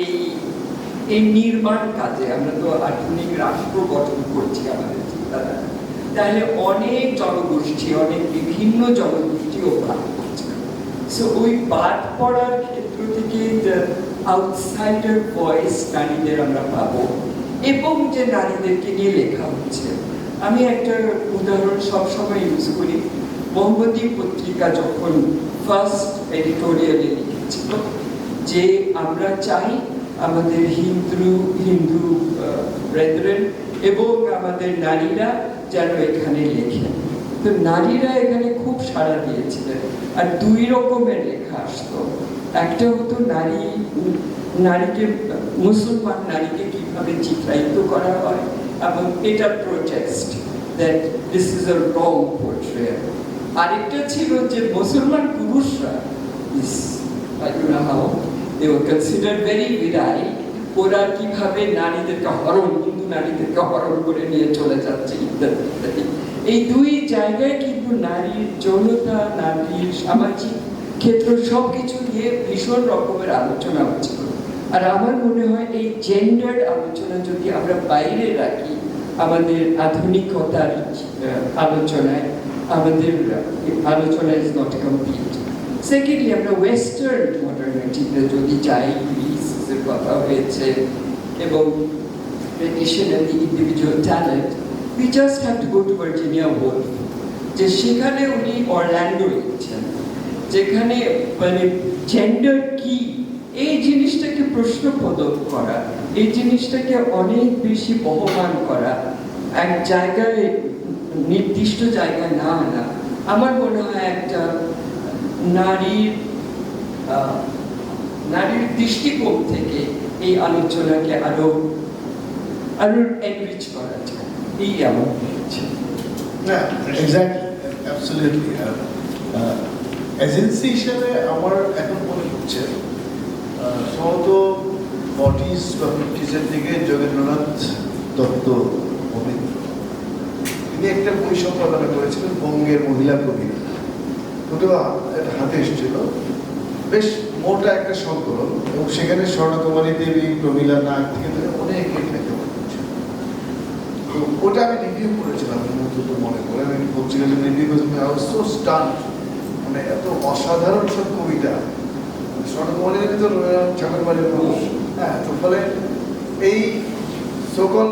এই এই নির্মাণ কাজে আমরা তো আধুনিক রাষ্ট্র গঠন করছি আমাদের চিন্তাধারা, তাহলে অনেক জনগোষ্ঠী, অনেক বিভিন্ন জনগোষ্ঠীও বাদ পড়ছে। সো ওই বাদ পড়ার ক্ষেত্র থেকে আউটসাইডার ভয়েস নারীদের আমরা পাবো, এবং যে নারীদেরকে নিয়ে লেখা হচ্ছে। আমি একটা উদাহরণ সবসময় ইউজ করি। মোহাম্মদী পত্রিকা যখন ফার্স্ট এডিটোরিয়ালে লিখেছিল যে আমরা চাই আমাদের হিন্দু ব্রেদরেন এবং আমাদের নারীরা যেন এখানে লেখেন, তো নারীরা এখানে খুব সাড়া দিয়েছিলেন। আর দুই রকমের লেখা আসতো। একটা হতো নারীকে, মুসলমান নারীকে কিভাবে চিত্রায়িত করা হয়, এবং এটা protest that this is a wrong portrayal. আরেকটা ছিল যে মুসলমান পুরুষরা, they were considered very virile, ওরা কিভাবে নারীদেরকে হিন্দু নারীদেরকে হরণ করে নিয়ে চলে যাচ্ছে ইত্যাদি ইত্যাদি। এই দুই জায়গায় কিন্তু নারীর যৌনতা, নারীর সামাজিক ক্ষেত্র সবকিছু নিয়ে ভীষণ রকমের আলোচনা হচ্ছিল। আর আমার মনে হয় এই জেন্ডার্ড আলোচনা যদি আমরা বাইরে রাখি আমাদের আধুনিকতার আলোচনায়, আমাদের আলোচনা ইজ নট কমপ্লিট। সেকেন্ডলি, আমরা ওয়েস্টার্ন মডার্নিটিতে যদি যাই, গ্রিসের কথা হয়েছে এবং recognition of the individual talent, we just have to go to Virginia Woolf, যে সেখানে উনি অরল্যান্ডো লিখছেন, যেখানে মানে জেন্ডার কি এই জিনিসটাকে প্রশ্নবোধক করা, এই জিনিসটাকে অনেক বেশি বহমান করা, এক জায়গায় নির্দিষ্ট জায়গায় না আনা, আমার মনে হয় একটা নারীর দৃষ্টিকোণ থেকে এই আলোচনাকে আরো এনরিচ করা যায়। এই আমার না, এক্স্যাক্টলি, অ্যাবসলিউটলি। এজেন্সি হিসেবে আমার এখন মনে হচ্ছে সম্ভবত 40s বা 50s দিকে যোগেন্দ্রনাথ দত্ত তিনি একটা বই সম্পাদনা করেছিলেন, বঙ্গের মহিলা কবিরা। ওটা হাতে এসেছিল, বেশ মোটা একটা সংকলন, এবং সেখানে স্বর্ণকুমারী দেবী, প্রমীলা নাগ থেকে অনেক লেখা হচ্ছে। তো ওটা আমি রিভিউ করেছিলাম, মনে করে আমি পত্রিকা রিভিউ করেছিলাম। আই ওয়াজ সো স্টান্ড, মানে এত অসাধারণ সব কবিতা। স্বর্ণকুমারী দেবী তো ঠাকুরবাড়ির মানুষ, হ্যাঁ। তো ফলে এই সকল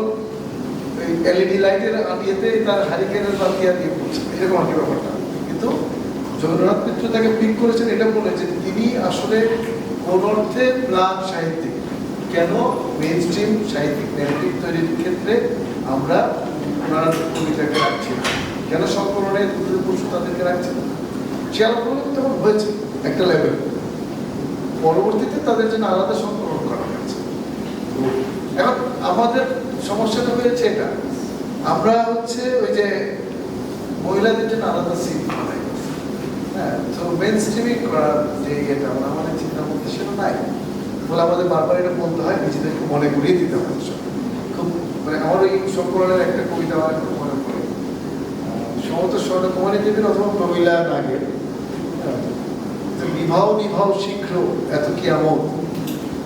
এলইডি লাইটের আলিয়াতে তার হারিকেনের বাতিয়া দিয়ে পড়ছে, এরকম আর কি ব্যাপারটা। কিন্তু যোগেন্দ্রনাথ মিত্র তাকে পিক করেছেন এটা বলে যে তিনি আসলে কোন অর্থে প্লান সাহিত্যিক। কেন মেইন স্ট্রিম সাহিত্যিক ন্যারেটিভ তৈরির ক্ষেত্রে আমরা ওনার কবিতাকে রাখছি না, কেন সংকলনে পশু তাদেরকে রাখছি না, সে আলোচনা তখন হয়েছে একটা লেভেল। পরবর্তীতে তাদের জন্য আলাদা সংকলন করা হয়েছে। এখন আমাদের সমস্যাটা হয়েছে এটা, আমরা হচ্ছে ওই যে মহিলাদের জন্য আলাদা সিট বানাই, হ্যাঁ। তো মেইন স্ট্রিমিং করার যে এটা আমাদের চিন্তার মধ্যে সেটা নাই, বলে আমাদের বারবার এটা বলতে হয়, নিজেদেরকে মনে করিয়ে দিতে হয়। খুব মানে আমার এই সংকলনের একটা কবিতা আমার খুব মনে পড়ে, সমস্ত স্বর্ণকুমারী দেবীর অথবা প্রমীলা নাগের, নিভাও নিভাও শীঘ্র এত কি আমোদ,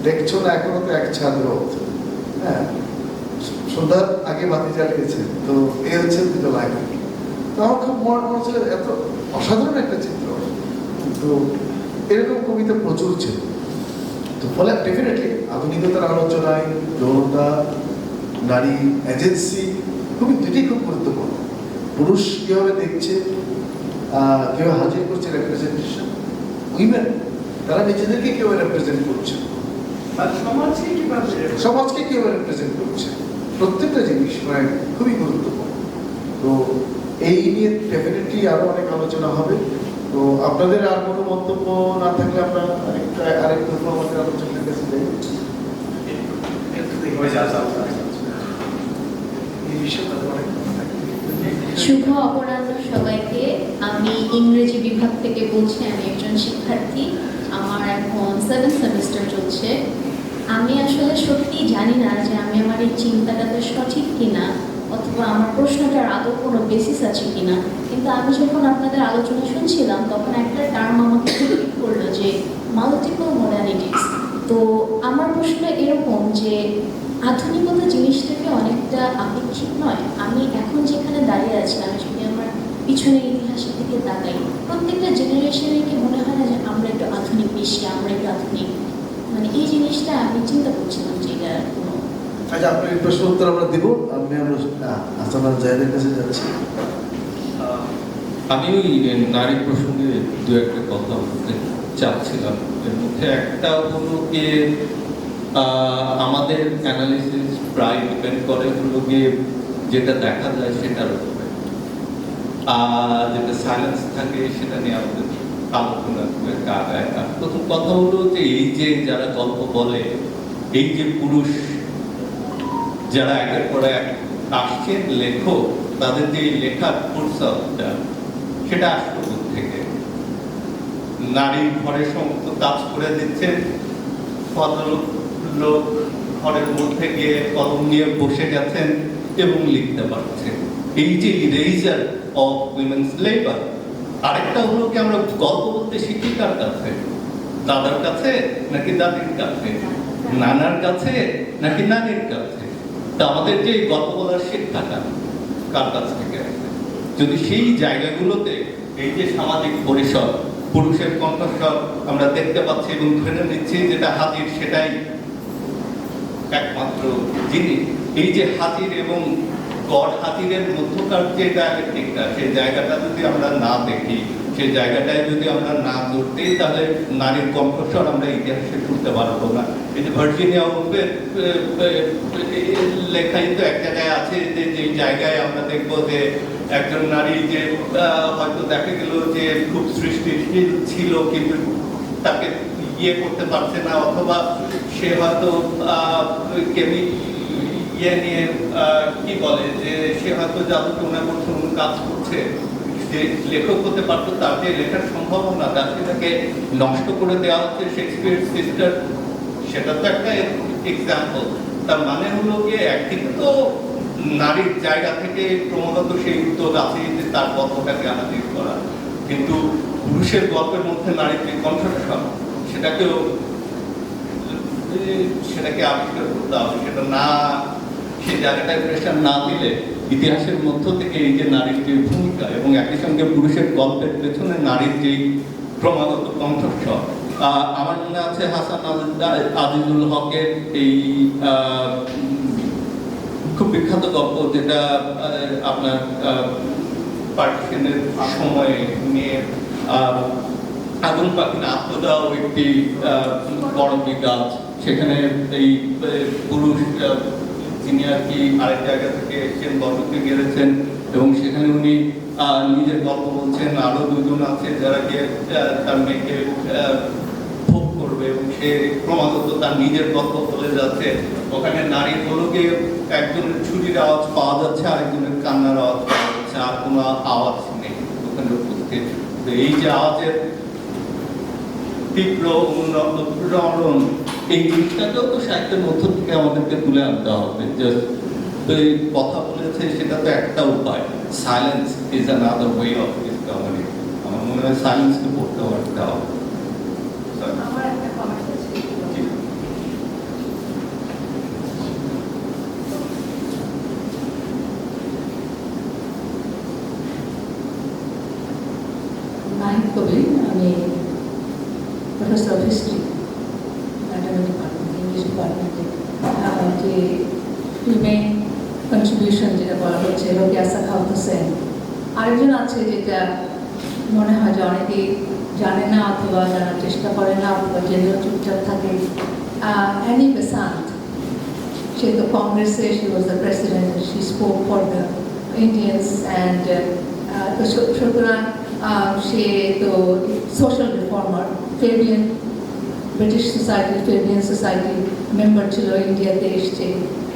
দেখছো না এখনো তো এক ছাদ রোদ, হ্যাঁ। সন্ধ্যার আগে বাতি জ্বালিয়েছে, তো এই হচ্ছে দুটো লাইন। তো আমার খুব মনে হচ্ছে এত অসাধারণ একটা চিত্র। তো এরকম কবিতা প্রচুর ছিল। তো ফলে ডেফিনেটলি আধুনিকতার আলোচনায় যৌনতা, নারী এজেন্সি খুবই দুটি খুব গুরুত্বপূর্ণ। পুরুষ কীভাবে দেখছে, কীভাবে হাজির করছে রেপ্রেজেন্টেশন, উইমেন তারা নিজেদেরকে কীভাবে রেপ্রেজেন্ট করছে, সমাজকে কীভাবে রেপ্রেজেন্ট করছে, প্রত্যেকটা জিনিস মানে খুবই গুরুত্বপূর্ণ। তো এই নিয়ে ডেফিনেটলি আরো অনেক আলোচনা হবে। তো আপনাদের আর কোনো মন্তব্য না থাকলে আমরা আরেকটু আমাদের আলোচনার কাছে যাই। শুভ অপরাহ্ন সবাইকে। আমি ইংরেজি বিভাগ থেকে বলছি, আমি একজন শিক্ষার্থী, আমার এখন 7th সেমিস্টার চলছে। আমি আসলে সত্যি জানি না যে আমি আমার এই চিন্তাটাতে সঠিক কিনা, অথবা আমার প্রশ্নটার আদৌ কোনো বেসিস আছে কিনা। কিন্তু আমি যখন আপনাদের আলোচনা শুনছিলাম তখন একটা টার্ম আমাকে ঠিক করলো যে মাল্টিপল মডার্নিটিস। তো আমার প্রশ্ন এরকম যে আধুনিকতা জিনিসটাকে অনেকটা আপেক্ষিক নয়? আমি এখন যেখানে দাঁড়িয়ে আছি, আমি যদি আমার পিছনের ইতিহাসের দিকে তাকাই, প্রত্যেকটা জেনারেশনে কি মনে হয় না যে আমরা একটু আধুনিক বেশি, আমরা একটু আধুনিক, মানে এই জিনিসটা আমি চিন্তা করছিলাম যে এটা কোনো। আচ্ছা, আপনার এই প্রশ্ন উত্তর আমরা দিব। আমরা আসামার জায়দের কাছে যাচ্ছি। আমি ওই নারী প্রসঙ্গে দু একটা কথা বলতে চাচ্ছিলাম। এর মধ্যে একটা হলো গিয়ে আমাদের অ্যানালিসিস প্রায় ডিপেন্ড করে হলো গিয়ে যেটা দেখা যায় সেটার উপরে, আর যেটা সাইলেন্স থাকে সেটা নিয়ে আমাদের আলোচনা খুব একটা আগায় না। প্রথম কথা হলো যে এই যে যারা গল্প বলে, এই যে পুরুষ যারা একের পর এক আসছেন লেখক, তাদের যে লেখার ফুরসতটা সেটা আসলো থেকে নারীর ঘরে সমস্ত কাজ করে দিচ্ছেন, লোক ঘরের মধ্যে গিয়ে কলম নিয়ে বসে গেছেন এবং লিখতে পারছেন। এই যে ইরেজার অফ উইমেন্স লেবার। আরেকটা হলো কি, আমরা গল্প বলতে শিখি কার কাছে? দাদার কাছে নাকি দাদির কাছে, নানার কাছে নাকি নানির কাছে? তা আমাদের যে গল্প বলার শিক্ষাটা কার কাছ থেকে আসে? যদি সেই জায়গাগুলোতে এই যে সামাজিক পরিসর, পুরুষের কণ্ঠস্বর আমরা দেখতে পাচ্ছি এবং ধরে নিচ্ছি যেটা হাতির সেটাই একমাত্র জিনিস, এই যে হাতির এবং গড় হাতিরের মধ্যকার যে ডায়ালেকটিকটা, সেই জায়গাটা যদি আমরা না দেখি, সেই জায়গাটায় যদি আমরা না ধরতে, তাহলে নারীর কণ্ঠস্বর আমরা ইতিহাসে তুলতে পারবো না। এই যে ভার্জিনিয়া উলফের লেখাই তো এক জায়গায় আছে যে যেই জায়গায় আমরা দেখবো যে একজন নারী যে হয়তো দেখা গেল যে খুব সৃষ্টিশীল ছিল কিন্তু তাকে ইয়ে করতে পারছে না, অথবা সে হয়তো ইয়ে নিয়ে কি বলে যে সে হয়তো জাদুটোনা করছে, অন্য কাজ করছে, যে লেখক হতে পারতো, তার যে লেখার সম্ভাবনা তার সেটাকে নষ্ট করে দেওয়া হচ্ছে শেক্সপিয়ার সিস্টার, সেটা তো একটা এক্সাম্পল। তার মানে হলো গিয়ে একদিকে তো নারীর জায়গা থেকে ক্রমাগত সেই উদ্যোগ আছে যে তার গল্পটাকে আনাদিত করা, কিন্তু পুরুষের গল্পের মধ্যে নারীর যে কণ্ঠস্বর সেটাকে আবিষ্কার করতে হবে। সেটা না, সেই জায়গাটায় প্রেশার না দিলে ইতিহাসের মধ্য থেকে এই যে নারীর যে ভূমিকা এবং একই সঙ্গে পুরুষের গল্পের পেছনে নারীর যেই ক্রমাগত কণ্ঠস্বর। আমার মনে আছে হাসান আজিজুল হকের এই খুব বিখ্যাত গল্প, যেটা আপনার পার্টিশনের সময় নিয়ে আগুন পাখির আত্মদাও একটি বড় গাছ, সেখানে এই পুরুষ যিনি আর কি আরেক জায়গা থেকে এসেছেন, বসতে গেছেন এবং সেখানে উনি নিজের গল্প বলছেন, আরো দুজন আছে যারা গিয়ে তার মেয়েকে ভোগ করবে এবং সে ক্রমাগত তার নিজের গল্প বলে যাচ্ছে। ওখানে নারী হলো গিয়ে একজনের ছুরির আওয়াজ পাওয়া যাচ্ছে, আরেকজনের কান্নার আওয়াজ পাওয়া যাচ্ছে, আর কোনো আওয়াজ নেই ওখানে উপস্থিত। তো এই যে আওয়াজের তীব্র উন্নয়ন, এই জিনিসটাকেও তো সাহিত্যের মধ্য থেকে আমাদেরকে তুলে আনতে হবে। জাস্ট কথা বলেছে সেটা তো একটা উপায়, silence is another way of Discovery. আমার মনে হয় সাইলেন্সকে পড়তে পারতে হবে। আমার একটা কমেন্ট আছে। নাহিদ কবির, আমি professor of history maternal department, English ডিপার্টমেন্টে। যে ফিল্মের কন্ট্রিবিউশন যেটা বলা হচ্ছে, রোকেয়া সাখাওয়াত হোসেন। আরেকজন আছে যেটা মনে হয় যে অনেকেই জানে না অথবা জানার চেষ্টা করে না অথবা জেনেও চুপচাপ থাকে, অ্যানি বেসান্ত। সে তো কংগ্রেসে, she was the president, she spoke for the Indians and সুতরাং সে তো social reformer, Fabian British society, Fabian society member ছিল, ইন্ডিয়াতে এসছে।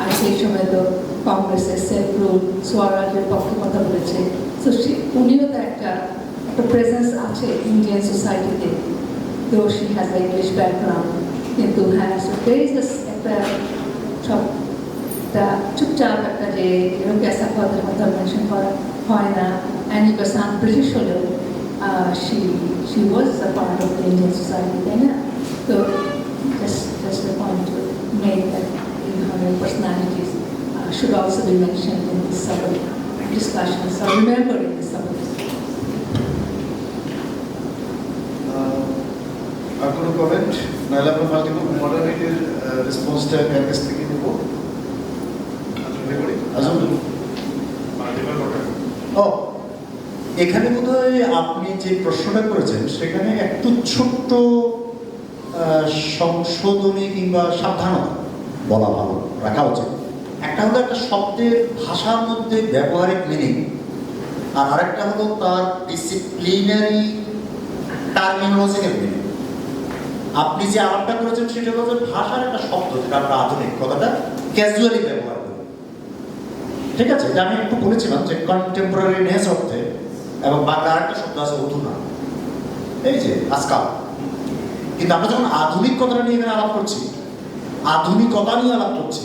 আর সেই সময় তো কংগ্রেসের সেলফ রুল স্বরাজের পক্ষে কথা বলেছে। তো উনিও তো একটা প্রেজেন্স আছে ইন্ডিয়ান সোসাইটিতে, তো she has the English background. কিন্তু হ্যাঁ, একটা সব একটা চুপচাপ একটা যে রোকেয়া সাখাওয়াতের কথা মেনশন করা হয় না। অ্যানি বেসান্ত ব্রিটিশ হলেও she was a part of the Indian society, তাই না? তো just a point to make that her personalities should also be mentioned in this suburb discussions or remembered in this suburb. আর কোনো comment? নাহলে আমরা multiple মডার্নিটির রেসপন্সটা কার কাছ থেকে নেব? ও, এখানে বোধহয় আপনি যে প্রশ্নটা করেছেন সেখানে একটু ছোট্ট সংশোধনী কিংবা সাবধানতা বলা ভালো রাখা উচিত। একটা হলো একটা শব্দের ভাষার মধ্যে ব্যবহারিক মিনিং, আর আরেকটা হলো তার ডিসিপ্লিনারি টার্মিনোলজিক্যাল মিনিং। আপনি যে আলাপটা করেছেন সেটা হলো যে ভাষার একটা শব্দ, যেটা আমরা আধুনিক কথাটা ক্যাজুয়ালি ব্যবহার করি, ঠিক আছে? এটা আমি একটু বলেছিলাম যে কন্টেম্পোরারিনেস অর্থে, এবং বাংলা আরেকটা শব্দ আছে অধুনা, এই যে আজকাল। কিন্তু আমরা যখন আধুনিক কথাটা নিয়ে এখানে আলাপ করছি, আধুনিকতা নিয়ে আলাপ করছি,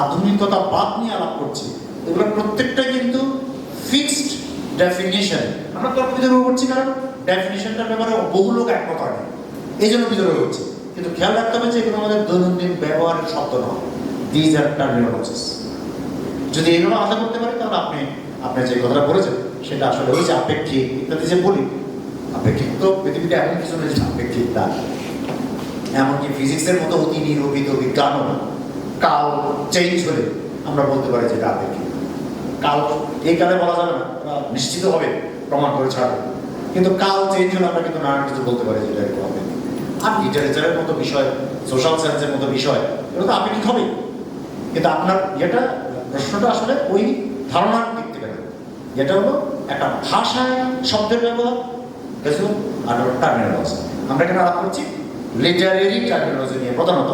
আধুনিকতা বাদ নিয়ে আলাপ করছি, এগুলো প্রত্যেকটাই কিন্তু ফিক্সড ডেফিনিশন। আমরা তর্ক বিতর্ক করছি কারণ ডেফিনিশনটার ব্যাপারে বহু লোক একমত হয় না, এই জন্য বিতর্ক হচ্ছে। কিন্তু খেয়াল রাখতে হবে যে এগুলো আমাদের দৈনন্দিন ব্যবহারের শব্দ নয়, দিজ আর টার্মিনোলজিস। যদি এগুলো আলাদা করতে পারে তাহলে আপনি যে কথাটা বলেছেন সেটা আসলে ওই যে আপেক্ষিক ইত্যাদি যে বলি, আপেক্ষিক তো পৃথিবীতে এমন কিছু নেই আপেক্ষিক না, এমনকি ফিজিক্সের মতো অতি নিরূপিত বিজ্ঞানও না। কাল চেঞ্জ হলে আমরা বলতে পারি যেটা আপেক্ষিক। কাল এই কালে বলা যাবে না, ওরা নিশ্চিত হবে প্রমাণ করে ছাড়বে, কিন্তু কাল চেঞ্জ হলে আমরা কিন্তু নানান কিছু বলতে পারি যেটা এরকম হবে। আর লিটারেচারের মতো বিষয়, সোশ্যাল সায়েন্সের মতো বিষয়, এগুলো তো আপেক্ষিক হবেই। কিন্তু আপনার যেটা প্রশ্নটা আসলে ওই ধারণার দিক থেকে না, যেটা হলো একটা ভাষায় শব্দের ব্যবহার আর টার্মিনোলজি। আমরা এখানে আলাপ করছি লিটারেরি টার্মিনোলজি নিয়ে প্রধানত,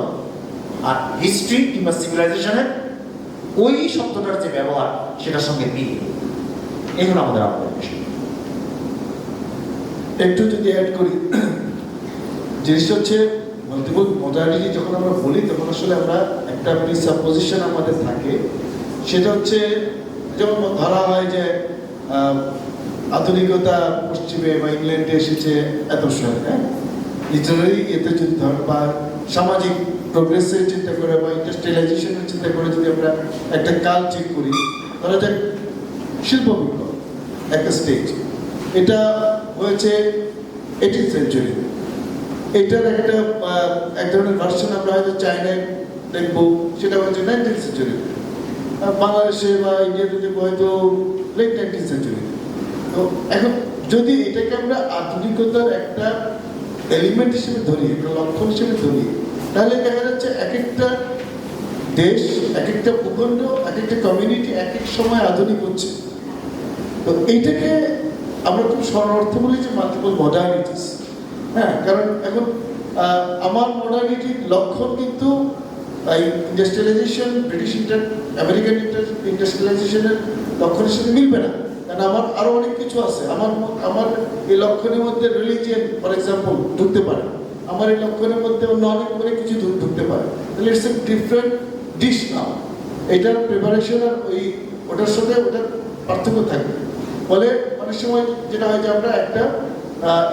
আর হিস্ট্রি কিংবা সিভিলাইজেশনের ওই শব্দটার যে ব্যবহার সেটার সঙ্গে মিল, এগুলো আমাদের আলাদা বিষয়। একটু যদি অ্যাড করি, জিনিসটা হচ্ছে মাল্টিপল মডার্নিটি যখন আমরা বলি তখন আসলে আমরা একটা প্রিসাপোজিশন আমাদের থাকে, সেটা হচ্ছে যেমন ধরা হয় যে আধুনিকতা পশ্চিমে বা ইংল্যান্ডে এসেছে এত সময়, হ্যাঁ, লিটারারি এতে যদি ধর বা সামাজিক প্রোগ্রেসের চিন্তা করে বা ইন্ডাস্ট্রিয়ালাইজেশনের চিন্তা করে যদি আমরা একটা কাল ঠিক করি, ধরা যাক শিল্প বিপ্লব একটা স্টেজ, এটা হয়েছে 18th সেঞ্চুরি। এটার একটা এক ধরনের ভার্সন আমরা হয়তো চায়নায় দেখবো, সেটা হচ্ছে 19th সেঞ্চুরি। বাংলাদেশে বা ইন্ডিয়াতে দেখবো হয়তো লেট 19th সেঞ্চুরি। তো এখন যদি এটাকে আমরা আধুনিকতার একটা এলিমেন্ট হিসেবে ধরি, একটা লক্ষণ হিসেবে ধরি, তাহলে দেখা যাচ্ছে এক একটা দেশ, এক একটা ভূখণ্ড, এক একটা কমিউনিটি এক এক সময় আধুনিক হচ্ছে। তো এইটাকে আমরা খুব সরল অর্থে বলি যে মাল্টিপল মডার্নিটিস। হ্যাঁ, কারণ এখন আমার মডার্নিটির লক্ষণ কিন্তু ইন্ডাস্ট্রিয়ালাইজেশন, ব্রিটিশ আমেরিকান ইন্ডাস্ট্রিয়ালাইজেশনের লক্ষণের সাথে মিলবে না, কারণ আমার আরো অনেক কিছু আছে। আমার এই লক্ষণের মধ্যে রিলিজিয়ান ফর এক্সাম্পল ঢুকতে পারে, আমার এই লক্ষণের মধ্যে অন্য অনেক কিছু ঢুকতে পারে। তাহলে ইটস এ ডিফারেন্ট ডিশ নাও। এটার প্রিপারেশন আর ওটার সাথে ওটার পার্থক্য থাকবে। ফলে অনেক সময় যেটা হয় যে আমরা একটা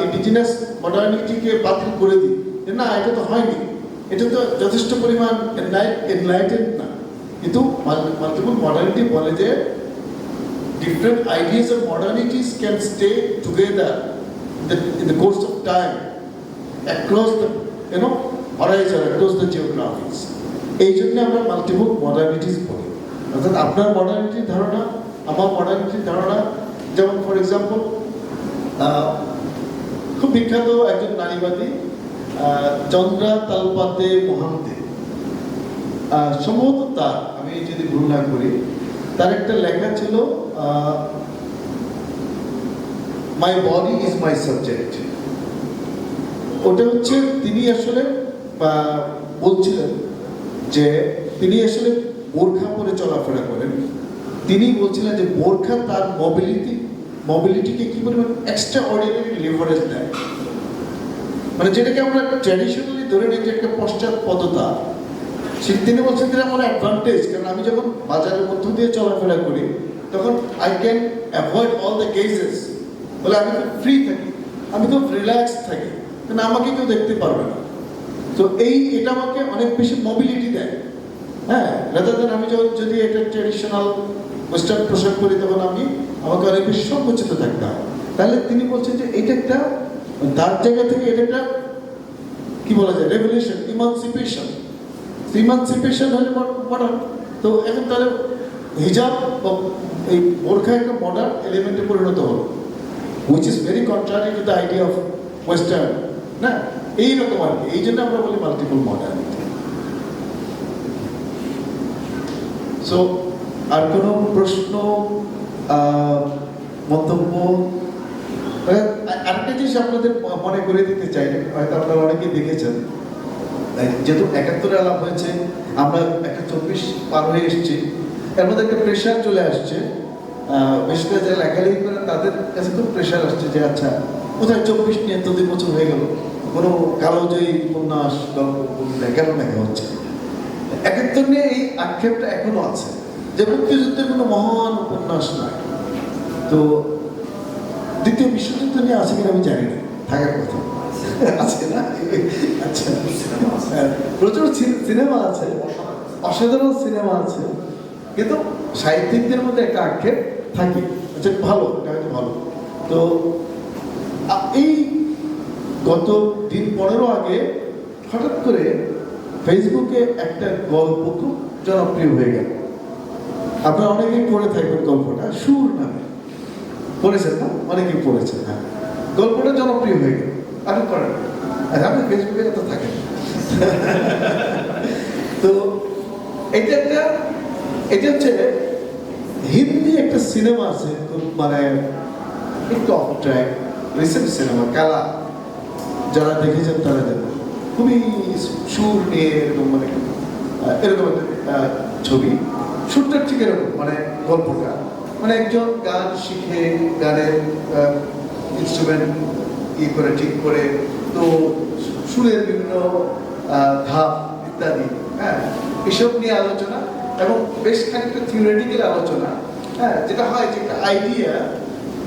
ইন্ডিজিনাস মডার্নিটিকে বাতিল করে দিই, যে না এটা তো হয়নি, এটা তো যথেষ্ট পরিমাণ এনলাইটেড না। কিন্তু মাল্টিপল মডার্নিটি বলে যে different ideas of modernities can stay together in the course of time across the horizon, across the geographies. এই জন্য আমরা মাল্টিপল মডার্নিটিস বলি। অর্থাৎ আপনার মডার্নিটির ধারণা, আমার মডার্নিটির ধারণা, যেমন ফর এক্সাম্পল খুব বিখ্যাত একজন নারীবাদী চন্দ্রা তালপাতে মহান্তে, সম্ভবত তার, আমি যদি ভুল না করি, তার একটা লেখা ছিল my body is my subject. ওটা হচ্ছে তিনি আসলে বলছিলেন যে তিনি আসলে বোরখা পরে চলাফেরা করেন। তিনি বলছিলেন যে বোরখা তার মোবিলিটিকে কি পরিমাণ এক্সট্রা অর্ডিনারি লিভারেজ দেয়, মানে যেটাকে আমরা ট্র্যাডিশনালি ধরে নিই যে একটা পশ্চাৎপদতা, তিনি বলছেন যে আমার অ্যাডভান্টেজ, কারণ আমি যখন বাজারের মধ্য দিয়ে চলাফেরা করি তখন I can avoid all the cases, বলে আমি খুব ফ্রি থাকি, আমি খুব রিল্যাক্স থাকি, কারণ আমাকে কেউ দেখতে পারবে না। তো এটা আমাকে অনেক বেশি মোবিলিটি দেয়। হ্যাঁ, রাদার দেন আমি যদি একটা ট্রেডিশনাল ওয়েস্টার্ন পোশাক করি তখন আমাকে অনেক বেশি সংকুচিত থাকতে হয়। তাহলে তিনি বলছেন যে এটা একটা তার জায়গা থেকে এটা একটা কি বলা যায় রেভলিউশন, ইমানসিপেশন হলে মডার্ন। তো এখন তাহলে হিজাব এই বোরখা একটা মডার্ন এলিমেন্টে পরিণত হলো, which is very contrary to the idea of western, না এইরকম আর কি। এই জন্য আমরা বলি মাল্টিপল মডার্নিটি। সো আর কোনো প্রশ্ন, মন্তব্য? আরেকটা জিনিস আপনাদের মনে করে দিতে চাই, হয়তো আপনারা অনেকেই দেখেছেন, যেহেতু 71 আলাপ হয়েছে, আমরা একটা 24 পার হয়ে এসেছি, এর মধ্যে একটা প্রেশার চলে আসছে। বিশেষ করে যারা লেখালেখি করেন তাদের কাছে খুব প্রেশার আসছে যে আচ্ছা কোথায় 24 নিয়ে এত 2 বছর হয়ে গেল, কোনো কালোজয়ী উপন্যাস কেন লেখা হচ্ছে। 71 নিয়ে এই আক্ষেপটা এখনো আছে যে মুক্তিযুদ্ধের কোনো মহান উপন্যাস নয়। তো দ্বিতীয় বিশ্বযুদ্ধ নিয়ে আছে কিনা আমি জানি না, থাকার কথা আছে না? আচ্ছা, প্রচুর সিনেমা আছে, অসাধারণ সিনেমা আছে, কিন্তু সাহিত্যিকদের মধ্যে একটা আক্ষেপ থাকে। আচ্ছা ভালো, এটা হয়তো ভালো। তো এই গত দিন 15 আগে হঠাৎ করে ফেসবুকে একটা গল্প খুব জনপ্রিয় হয়ে গেল। আপনারা অনেকেই পড়ে থাকবেন গল্পটা, সুর নামে, পড়েছেন না? অনেকেই পড়েছেন। হ্যাঁ, গল্পটা জনপ্রিয় হয়ে গেল। আপনি পড়েন, আপনি ফেসবুকে তো থাকেন। তো এটা হচ্ছে হিন্দি একটা সিনেমা আছে, মানে একটু অফ ট্র্যাক, রিসেন্ট সিনেমা কালা, যারা দেখেছেন তারা দেখবেন, খুবই সুর নিয়ে এরকম, মানে এরকম একটা ছবি। সুরটা ঠিক এরকম, মানে গল্পটা, মানে একজন গান শিখে, গানের ইনস্ট্রুমেন্ট করে ঠিক করে, তো সুরের বিভিন্ন ধাপ ইত্যাদি, হ্যাঁ, এসব নিয়ে আলোচনা এবং বেশ খানিকটা থিওরিটিক্যাল আলোচনা। হ্যাঁ, যেটা হয় যে একটা আইডিয়া,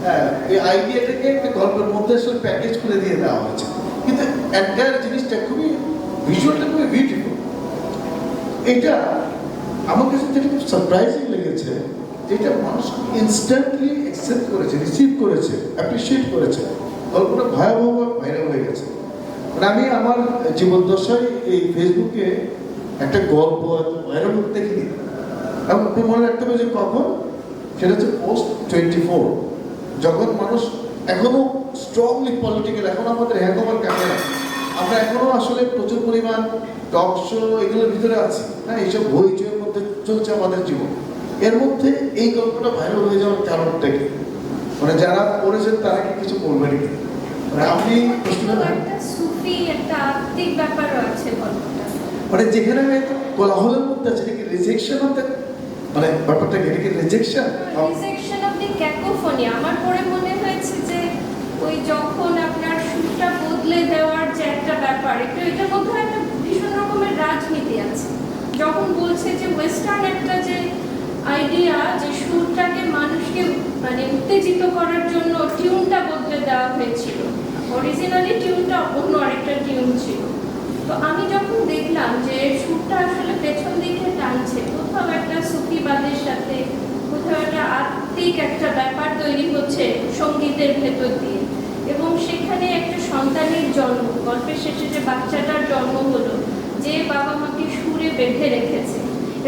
হ্যাঁ, এই আইডিয়াটাকে একটা গল্পের মধ্যে আসলে প্যাকেজ করে দিয়ে দেওয়া হয়েছে, কিন্তু এন্টায়ার জিনিসটা খুবই ভিজুয়ালটা খুবই বিউটিফুল। এটা আমার কাছে যেটা খুব সারপ্রাইজিং লেগেছে, যেটা মানুষ ইনস্ট্যান্টলি অ্যাকসেপ্ট করেছে, রিসিভ করেছে, অ্যাপ্রিসিয়েট করেছে। গল্পটা ভয়াবহ ভাইরাল হয়ে গেছে। মানে আমি আমার জীবদ্দশায় এই ফেসবুকে একটা গল্প এত ভাইরাল হতে দেখিনি। এবং আপনি মনে রাখতে হবে যে কখন, সেটা হচ্ছে পোস্ট 24, যখন মানুষ এখনো স্ট্রংলি পলিটিক্যাল, এখন আমাদের হ্যাঙ্গওভার কাটে না, আমরা এখনো আসলে প্রচুর পরিমাণ টক শো এগুলোর ভিতরে আছি। হ্যাঁ, এইসব হইচইয়ের মধ্যে চলছে আমাদের জীবন। এর মধ্যে এই গল্পটা ভাইরাল হয়ে যাওয়ার কারণটা কি? মানে যারা পড়েছেন তারা কি কিছু বলবেন কি? মানে আপনি একটা সুফি, একটা আত্মিক ব্যাপারও আছে গল্পটা। মানে যেখানে আমি একটা কোলাহলের মধ্যে আছে, এটা কি রিজেকশন হতে, মানে ব্যাপারটা কি, এটা কি রিজেকশন অফ দি ক্যাকোফনি। আমার পরে মনে হয়েছে যে ওই যখন আপনার সুরটা বদলে দেওয়ার যে একটা ব্যাপার, এটার মধ্যে একটা ভীষণ রকমের রাজনীতি আছে। যখন বলছে যে ওয়েস্টার্ন একটা যে আইডিয়া, যে সুরটাকে মানুষকে মানে উত্তেজিত করার জন্য টিউনটা বদলে দেওয়া হয়েছিল, অরিজিনালি টিউনটা অন্য আরেকটা টিউন ছিল। তো আমি যখন দেখলাম যে সুরটা আসলে পেছন দিকে টানছে, কোথাও একটা সুফিবাদের সাথে, কোথাও একটা আত্মিক একটা ব্যাপার তৈরি হচ্ছে সঙ্গীতের ভেতর দিয়ে, এবং সেখানে একটা সন্তানের জন্ম, গল্পের শেষে যে বাচ্চাটার জন্ম হলো, যে বাবা মাকে সুরে বেঁধে রেখেছে,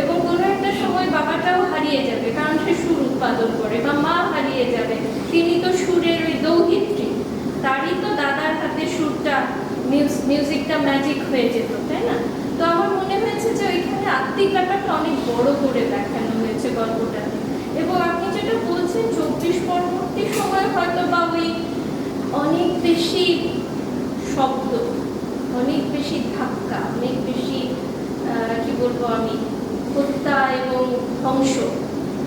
এবং কোনো একটা সময় বাবাটাও হারিয়ে যাবে কারণ সে সুর উৎপাদন করে, বা মা হারিয়ে যাবে, তিনি তো সুরের ওই দৌহিত্রী, তারই তো দাদার হাতে সুরটা, মিউজিকটা ম্যাজিক হয়ে যেত, তাই না? তো আমার মনে হয়েছে যে ওইখানে আত্মিক ব্যাপারটা অনেক বড় করে দেখানো হয়েছে গল্পটাতে। এবং আপনি যেটা বলছেন 24 পরবর্তী সময় হয়তো বা ওই অনেক বেশি শব্দ, অনেক বেশি ধাক্কা, অনেক বেশি কি বলবো আমি, হত্যা এবং ধ্বংস,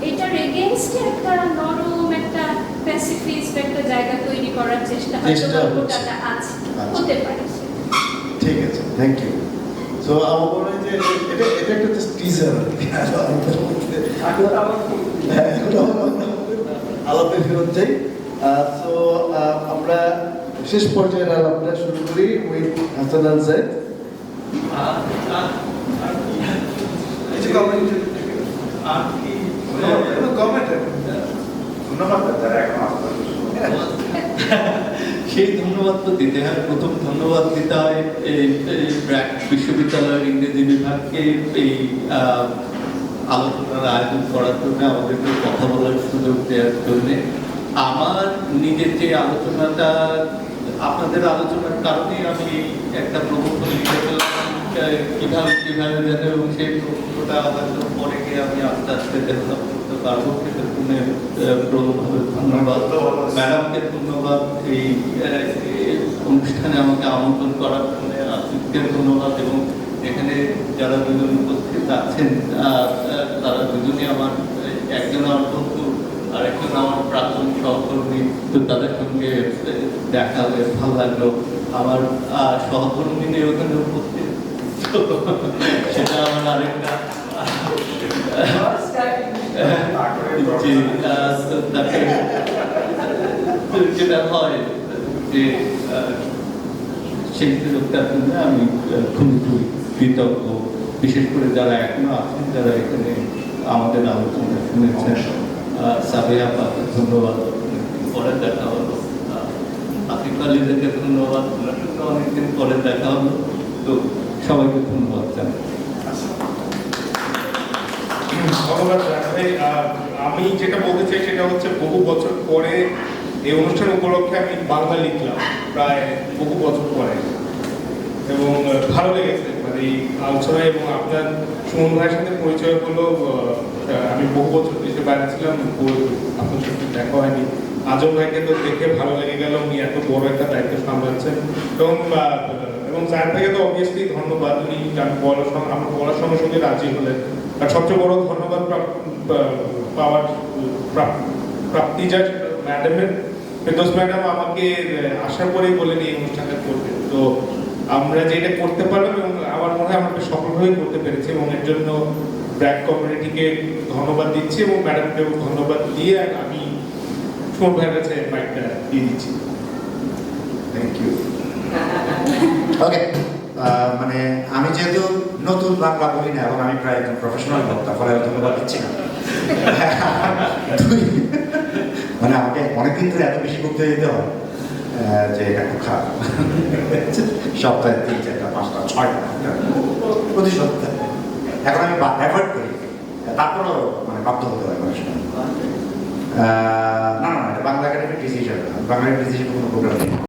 এটার এগেইনস্টে একটা নরম, একটা প্যাসিফিস্ট একটা জায়গা তৈরি করার চেষ্টা হয়তো গল্পটা আছে, হতে পারে। ঠিক আছে, থ্যাংক ইউ। সো আমার মনে হয় যে এটা একটা জাস্ট টিজার, আলাপে ফেরত যাই। সো আমরা শেষ পর্যায়ের আলাপটা শুরু করি উইথ হাসান আল জায়েদ। কিছু comment? আর কি কোনো comment? ধন্যবাদ যারা এখন আসতে সেই ধন্যবাদ তো দিতে হয়। প্রথম ধন্যবাদ দিতে হয় এই ব্র্যাক বিশ্ববিদ্যালয়ের ইংরেজি বিভাগকে এই আলোচনার আয়োজন করার জন্য, আমাদেরকে কথা বলার সুযোগ দেওয়ার জন্য। আমার নিজের যে আলোচনাটা, আপনাদের আলোচনার কারণে আমি একটা প্রবন্ধ লিখে ফেললাম কিভাবে কিভাবে যেতে, এবং সেই প্রবন্ধটা হয়তো পরে গিয়ে আমি আস্তে আস্তে ডেভেলপ করতে পারবো। সেটার জন্য প্রবলভাবে ধন্যবাদ ম্যাডামকে, ধন্যবাদ এই অনুষ্ঠানে আমাকে আমন্ত্রণ করার জন্য, আসিফকে ধন্যবাদ, এবং এখানে যারা দুজন উপস্থিত আছেন তারা দুজনই আমার, একজন আমার বন্ধু আর একজন আমার প্রাক্তন সহকর্মী। তো তাদের সঙ্গে দেখা হয়ে ভালো লাগলো। আমার সহকর্মী নিয়ে ওখানে উপস্থিত, সেটা আমার আরেকটা তাকে যেটা হয় যে সেই সুযোগটার জন্য আমি খুবই খুবই কৃতজ্ঞ, বিশেষ করে যারা এখনো আছেন, যারা এখানে আমাদের আলোচনা শুনেছেন। সাবিয়া আপাকে ধন্যবাদ, পরে দেখা হলো। আতিফ আলীদেরকে ধন্যবাদ, ওনার সঙ্গে অনেকদিন পরে দেখা হলো। তো সবাইকে ধন্যবাদ জানাই। ধন্যবাদ ভাই। আমি যেটা বলতে চাই সেটা হচ্ছে, বহু বছর পরে এই অনুষ্ঠান উপলক্ষে আমি বাংলা লিখলাম, প্রায় বহু বছর পরে, এবং ভালো লেগেছে মানে এই আলোচনায়। এবং আপনার সুমন ভাইয়ের সাথে পরিচয় হলো, আমি বহু বছর দেশে বাইরে ছিলাম, আপনার সাথে দেখা হয়নি। আজম ভাইকে তো দেখে ভালো লেগে গেল, উনি এত বড় একটা দায়িত্ব সামলাচ্ছেন। এবং জাহিদ ভাইকে তো অবভিয়াসলি ধন্যবাদ, উনি আমার বলার সঙ্গে সঙ্গে রাজি হলেন। আর সবচেয়ে বড় ধন্যবাদ পাওয়ার প্রাপ্তি যা ম্যাডামের, ফেরদৌস ম্যাডাম আমাকে আসার পরেই বলেন এই অনুষ্ঠানটা করবে। তো আমরা যেটা করতে পারলাম, এবং আমার মনে হয় আমরা সফলভাবে করতে পেরেছি, এবং এর জন্য ব্র্যাক কমিউনিটিকে ধন্যবাদ দিচ্ছি, এবং ম্যাডামকেও ধন্যবাদ দিয়ে আমি সুমন ভাইয়ের কাছে মাইকটা দিয়ে দিচ্ছি। Thank you. ওকে, মানে আমি যেহেতু নতুন বাংলা বলি না, এবং আমি প্রায় একজন প্রফেশনাল বক্তা, ফলে আমি ধন্যবাদ দিচ্ছি না। মানে আমাকে অনেকদিন ধরে এত বেশি বক্তৃতা দিতে হয় যে এটা খুব খারাপ। সপ্তাহে 3, 4, 5, 6টা প্রতি সপ্তাহে। এখন আমি অ্যাভয়েড করি, তারপরেও মানে বাধ্য হতে হয় অনেক সময়। না না, এটা বাংলা একাডেমির ডিসিশন, বাংলা ডিসিশন কোনো প্রোগ্রাম নেই।